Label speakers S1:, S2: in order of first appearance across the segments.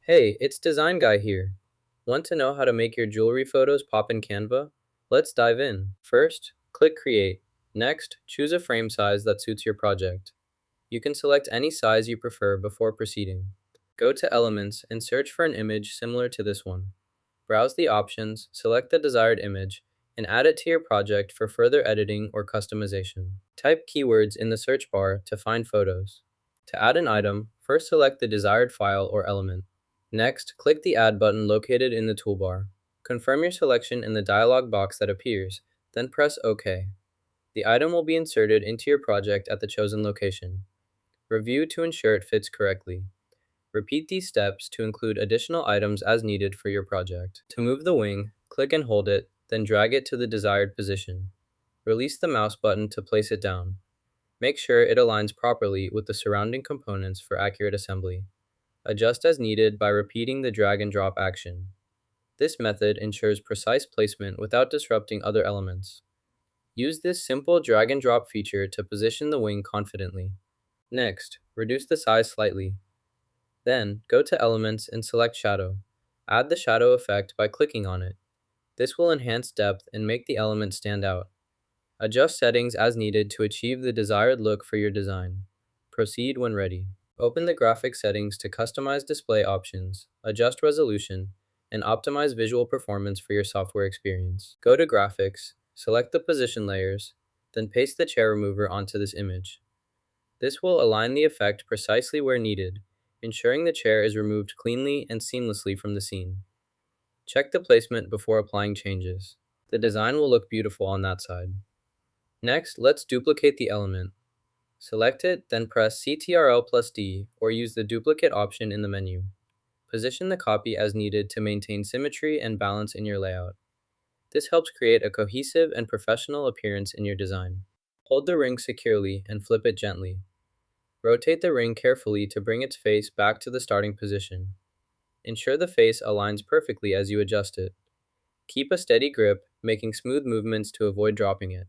S1: Hey, it's Design Guy here. Want to know how to make your jewelry photos pop in Canva? Let's dive in. First, click Create. Next, choose a frame size that suits your project. You can select any size you prefer before proceeding. Go to Elements and search for an image similar to this one. Browse the options, select the desired image, and add it to your project for further editing or customization. Type keywords in the search bar to find photos. To add an item, first select the desired file or element. Next, click the Add button located in the toolbar. Confirm your selection in the dialog box that appears, then press OK. The item will be inserted into your project at the chosen location. Review to ensure it fits correctly. Repeat these steps to include additional items as needed for your project. To move the wing, click and hold it, then drag it to the desired position. Release the mouse button to place it down. Make sure it aligns properly with the surrounding components for accurate assembly. Adjust as needed by repeating the drag and drop action. This method ensures precise placement without disrupting other elements. Use this simple drag and drop feature to position the wing confidently. Next, reduce the size slightly. Then, go to Elements and select Shadow. Add the shadow effect by clicking on it. This will enhance depth and make the element stand out. Adjust settings as needed to achieve the desired look for your design. Proceed when ready. Open the graphic settings to customize display options, adjust resolution, and optimize visual performance for your software experience. Go to Graphics, select the position layers, then paste the chair remover onto this image. This will align the effect precisely where needed, ensuring the chair is removed cleanly and seamlessly from the scene. Check the placement before applying changes. The design will look beautiful on that side. Next, let's duplicate the element. Select it, then press Ctrl+D or use the duplicate option in the menu. Position the copy as needed to maintain symmetry and balance in your layout. This helps create a cohesive and professional appearance in your design. Hold the ring securely and flip it gently. Rotate the ring carefully to bring its face back to the starting position. Ensure the face aligns perfectly as you adjust it. Keep a steady grip, making smooth movements to avoid dropping it.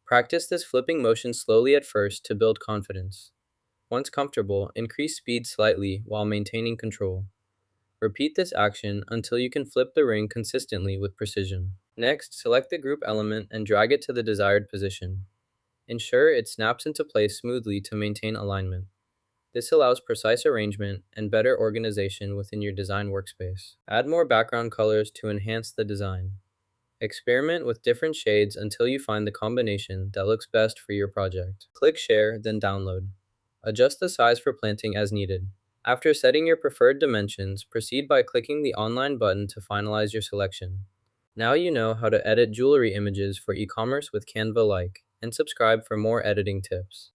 S1: Practice this flipping motion slowly at first to build confidence. Once comfortable, increase speed slightly while maintaining control. Repeat this action until you can flip the ring consistently with precision. Next, select the group element and drag it to the desired position. Ensure it snaps into place smoothly to maintain alignment. This allows precise arrangement and better organization within your design workspace. Add more background colors to enhance the design. Experiment with different shades until you find the combination that looks best for your project. Click Share, then Download. Adjust the size for planting as needed. After setting your preferred dimensions, proceed by clicking the Online button to finalize your selection. Now you know how to edit jewelry images for e-commerce with Canva-like, and subscribe for more editing tips.